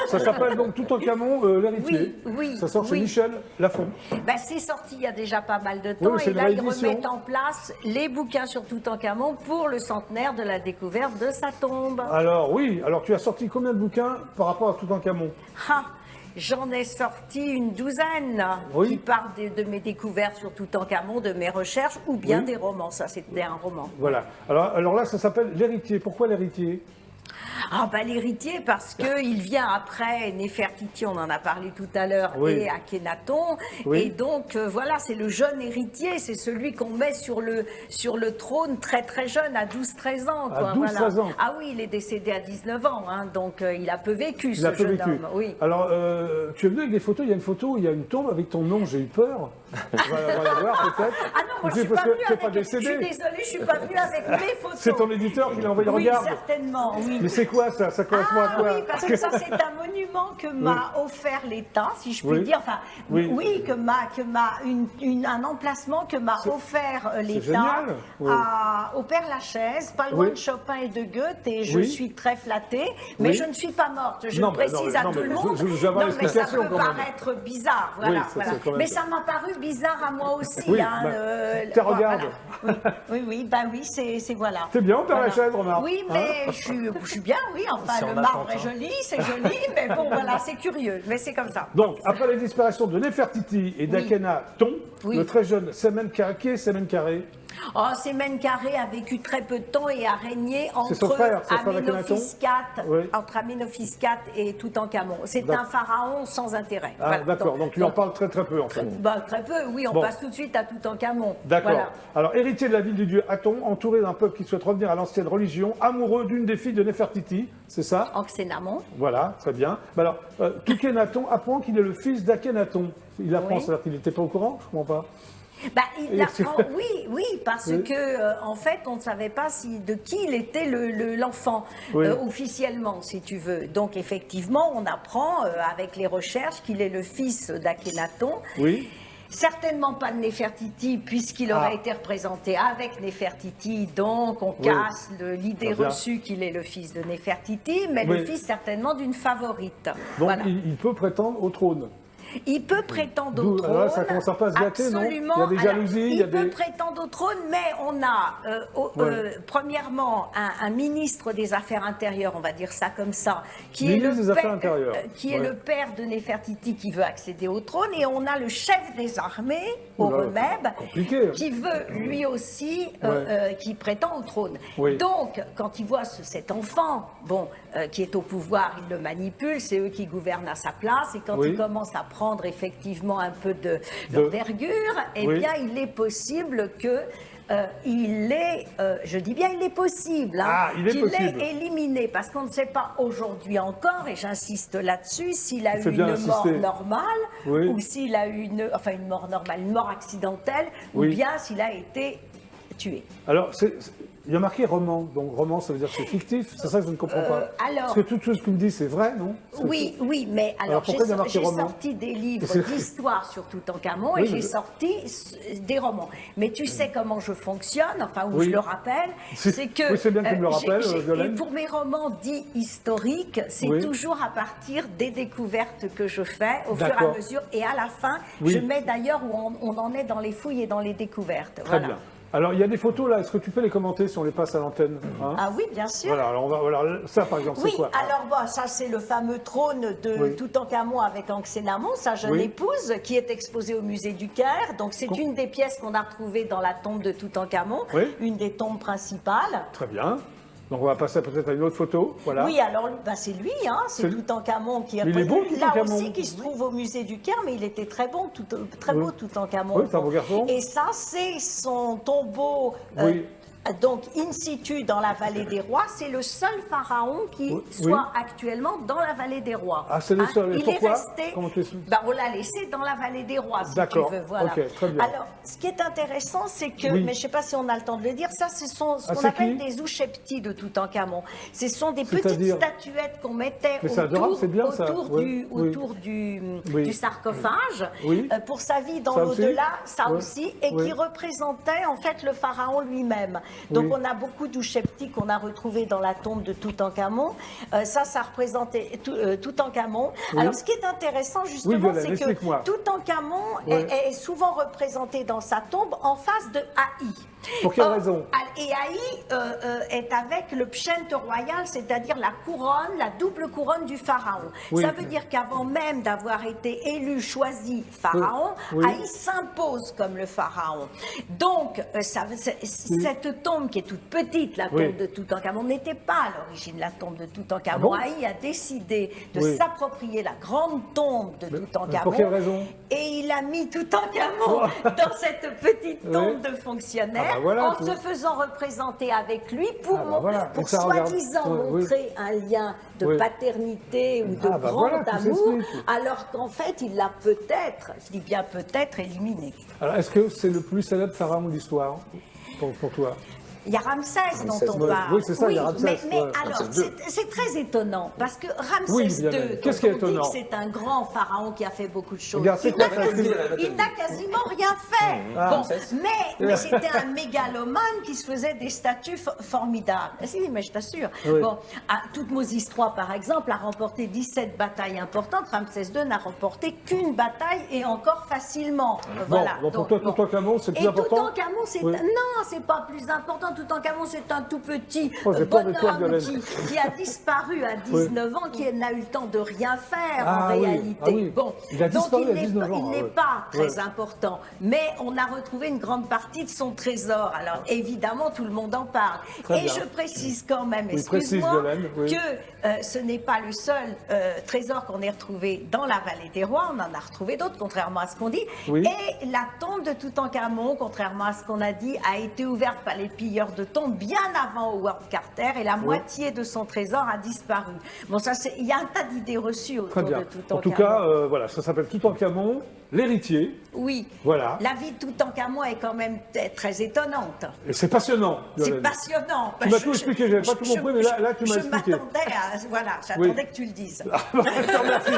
Ça s'appelle donc Toutankhamon, l'héritier. Oui, Ça sort chez oui. Michel Lafon. Ben, c'est sorti il y a déjà pas mal de temps Oui, c'est et une là ils réédition. remettent en place les bouquins sur Toutankhamon pour le centenaire de la découverte de sa tombe. Alors oui, alors tu as sorti combien de bouquins par rapport à Toutankhamon? Ah, j'en ai sorti une douzaine Oui. qui partent de mes découvertes sur Toutankhamon, de mes recherches ou bien Oui. des romans. Ça c'était un roman. Voilà. Alors là, ça s'appelle l'héritier. Pourquoi l'héritier? Ah bah l'héritier parce qu'il vient après Néfertiti, on en a parlé tout à l'heure, Oui. et Akhenaton. Oui. Et donc voilà, c'est le jeune héritier, c'est celui qu'on met sur le trône très très jeune, à 12-13 ans. À Quoi, 12-13 voilà. ans. Ah oui, il est décédé à 19 ans, hein, donc il a peu vécu Il a ce peu jeune vécu. homme. Oui. Alors, tu es venu avec des photos. Il y a une photo, il y a une tombe avec ton nom. J'ai eu peur. On va la voir peut-être. Ah non, moi je C'est suis parce pas que venue t'es avec... pas décédé. Je suis désolée, je suis pas venue avec mes photos. C'est ton éditeur qui l'a envoyé. Oui, Regarde. certainement, oui. Mais c'est quoi ça? Ça correspond à Ah quoi? oui, parce que ça c'est un monument que m'a offert l'État, si je puis Oui. dire. Enfin, Oui. oui, un emplacement que m'a offert l'État génial, oui. au Père Lachaise, pas loin Oui. de Chopin et de Goethe, et je Oui. suis très flattée. Mais Oui. je ne suis pas morte. Je Non, le mais précise non, à non, tout mais le monde. j'avais Non, mais ça l'explication peut quand même. paraître bizarre, voilà. Oui, ça, voilà. c'est quand même Mais ça. ça m'a paru bizarre à moi aussi. Oui, hein, bah, bon, regarde. Oui, bah oui, c'est voilà. C'est bien, Père Voilà. Lachaise, remarque. Oui, Hein? mais je suis bien, oui. Enfin, C'est le en marbre attente, est joli, c'est joli, mais bon, voilà, c'est curieux. Mais c'est comme ça. Donc, après la disparition de Néfertiti et d'Akhenaton, Oui. le très jeune Semenkaré, qui est Semenkaré? Oh, Sémenkaré a vécu très peu de temps et a régné C'est son entre frère d'Akhenaton. Amenophis Oui. entre Amenophis IV et Toutankhamon. C'est D'accord. un pharaon sans intérêt. Ah, Voilà. d'accord, donc tu en parles très très peu en fait. Bah, très peu, oui, on Bon. passe tout de suite à Toutankhamon. D'accord. Voilà. Alors, héritier de la ville du dieu Aton, entouré d'un peuple qui souhaite revenir à l'ancienne religion, amoureux d'une des filles de Néfertiti, c'est ça? Anxénamon. Voilà, très bien. Mais alors, Toukhenaton apprend qu'il est le fils d'Akhenaton. Il apprend, Oui. c'est-à-dire qu'il n'était pas au courant? Je comprends pas. Bah, il Et apprend, oui, parce Oui. que en fait, on ne savait pas de qui il était l'enfant Oui. officiellement, si tu veux. Donc effectivement, on apprend avec les recherches qu'il est le fils d'Akhenaton. Oui. Certainement pas de Néfertiti, puisqu'il aurait été représenté avec Néfertiti, donc on Oui. casse l'idée Très bien. reçue qu'il est le fils de Néfertiti, mais Oui. le fils certainement d'une favorite. Donc, Voilà. il peut prétendre au trône. Il peut prétendre au D'où- trône. alors là, ça commence à pas se gâter, non? Absolument. Il y a des Alors, jalousies, il y a peut des- prétendre au trône, mais on a, premièrement, un ministre des Affaires intérieures, on va dire ça comme ça, qui Ministre est des le Affaires père, intérieures. qui est Ouais. le père de Néfertiti qui veut accéder au trône, et on a le chef des armées, Oula, Horemheb, compliqué. qui veut lui aussi, qui prétend au trône. Oui. Donc, quand il voit cet enfant, qui est au pouvoir, il le manipule, c'est eux qui gouvernent à sa place, et quand Oui. il commence à prendre effectivement un peu d'envergure, eh Oui. bien, il est possible que je dis bien il est possible, hein, Ah, il est qu'il possible. est éliminé, parce qu'on ne sait pas aujourd'hui encore, et j'insiste là-dessus, s'il a C'est eu bien une mort insisté. normale, Oui. ou s'il a eu une mort normale, une mort accidentelle, Oui. ou bien s'il a été tué. Alors, il y a marqué roman. Donc, roman, ça veut dire que c'est fictif. C'est ça que je ne comprends pas. alors- Parce que toute chose que tu me dis, c'est vrai, non? Oui, mais Alors, alors pourquoi il y a marqué j'ai roman sorti des livres C'est- d'histoire sur Toutankhamon Oui, et j'ai mais- sorti des romans. Mais tu sais comment je fonctionne, enfin, où Oui. je le rappelle, Si- c'est que... oui, c'est bien que tu me le rappelles, et Violaine. pour mes romans dits historiques, c'est Oui. toujours à partir des découvertes que je fais au fur et à D'accord. mesure. Et à la fin, Oui. je mets d'ailleurs où on en est dans les fouilles et dans les découvertes. Très Voilà. bien. Alors, il y a des photos là. Est-ce que tu peux les commenter si on les passe à l'antenne, hein? Ah oui, bien sûr. Voilà, alors voilà, ça par exemple, Oui, c'est quoi? alors ça c'est le fameux trône de Oui. Toutankhamon avec Anxénamon, sa jeune Oui. épouse, qui est exposée au musée du Caire. Donc c'est une des pièces qu'on a retrouvées dans la tombe de Toutankhamon, Oui. une des tombes principales. Très bien. Donc, on va passer peut-être à une autre photo. Voilà. Oui, alors c'est lui, hein, c'est C'est- Toutankhamon qui est Il est beau, là Toutankhamon. aussi qui se trouve au musée du Caire, mais il était très bon, très Oui. beau Toutankhamon. Oui, c'est un beau garçon. Et ça c'est son tombeau. Oui. Donc, in situ dans la vallée des rois, c'est le seul pharaon qui Oui. soit actuellement dans la vallée des rois. Ah, c'est le seul. Et Il pourquoi est resté. Comment tu expliques Ben, on l'a laissé dans la vallée des rois, si tu D'accord. veux. Voilà. Ok, très bien. Alors, ce qui est intéressant, c'est que, Oui. mais je ne sais pas si on a le temps de le dire, ça, ce sont ce Ah, qu'on c'est appelle qui des oucheptis de Toutankhamon. Ce sont des petites C'est-à-dire statuettes qu'on mettait Mais c'est adorable, c'est bien, ça. autour, Oui, oui. Oui. du sarcophage Oui. pour sa vie dans Ça aussi l'au-delà, ça Oui. aussi, et Oui. qui représentait en fait le pharaon lui-même. Donc Oui. on a beaucoup d'oucheptis qu'on a retrouvés dans la tombe de Toutankhamon. Ça représentait Toutankhamon. Oui. Alors ce qui est intéressant justement, Oui, Violaine, c'est que explique-moi. Toutankhamon Ouais. est souvent représenté dans sa tombe en face de Haï. Pour quelle Or, raison? Et Haï est avec le pschent royal, c'est-à-dire la couronne, la double couronne du pharaon. Oui. Ça veut dire qu'avant même d'avoir été élu, choisi pharaon, Oui. Haï s'impose comme le pharaon. Donc, cette tombe qui est toute petite, la tombe Oui. de Toutankhamon, n'était pas à l'origine la tombe de Toutankhamon. Ah bon? Haï a décidé de Oui. s'approprier la grande tombe de Toutankhamon. pour quelle raison? Et il a mis Toutankhamon dans cette petite tombe Oui. de fonctionnaire, Ah bah voilà, en tout. se faisant représenter avec lui pour, Ah bah voilà, pour donc ça regarde. soi-disant Oui. montrer un lien de Oui. paternité ou de Ah bah grand voilà, tout amour, s'explique. alors qu'en fait, il l'a peut-être, je dis bien peut-être, éliminé. Alors, est-ce que c'est le plus célèbre pharaon de l'histoire pour toi? Il y a Ramsès dont on ouais. parle. Oui, c'est ça, il y a Ramsès, Mais ouais. alors, Ramsès II. c'est très étonnant, parce que Ramsès Oui, II, Violaine, quand qu'est-ce qui est on dit étonnant? que c'est un grand pharaon qui a fait beaucoup de choses, Regarde, c'est il quoi n'a ça, quasi- c'est- il n'a quasiment rien fait. Ah. Bon, Ramsès. mais c'était un mégalomane qui se faisait des statues formidables. Si, mais je t'assure. Oui. Bon, Toutmosis III, par exemple, a remporté 17 batailles importantes. Ramsès II n'a remporté qu'une bataille et encore facilement. Voilà. Bon, pour toi, Toutankhamon, c'est le plus Et important? Toutankhamon, c'est Oui. non, c'est pas plus important. Toutankhamon, c'est un tout petit Oh, j'ai peur de toi, bonhomme Violaine. qui a disparu à 19 ans, qui n'a eu le temps de rien faire Ah en oui, réalité. ah oui. Bon, Il a donc disparu il à n'est 19 pas, ans, il n'est ouais. pas très Ouais. important. Mais on a retrouvé une grande partie de son trésor. Alors évidemment, tout le monde en parle. Très Et bien. je précise quand même, Oui, précise, excuse-moi, Violaine, oui. que ce n'est pas le seul trésor qu'on ait retrouvé dans la vallée des rois. On en a retrouvé d'autres, contrairement à ce qu'on dit. Oui. Et la tombe de Toutankhamon, contrairement à ce qu'on a dit, a été ouverte par les pilleurs de tombes bien avant Howard Carter et la moitié de son trésor a disparu. Bon, ça, il y a un tas d'idées reçues Très autour bien. de Toutankhamon. En tout cas, voilà, ça s'appelle Toutankhamon, l'héritier. Oui. Voilà. La vie de Toutankhamon est quand même très étonnante. Et c'est passionnant. C'est Violaine. passionnant. Tu m'as tout expliqué, j'avais pas tout compris, mais là, tu m'as expliqué. Je m'attendais à... Voilà, j'attendais que tu le dises. Je te remercie.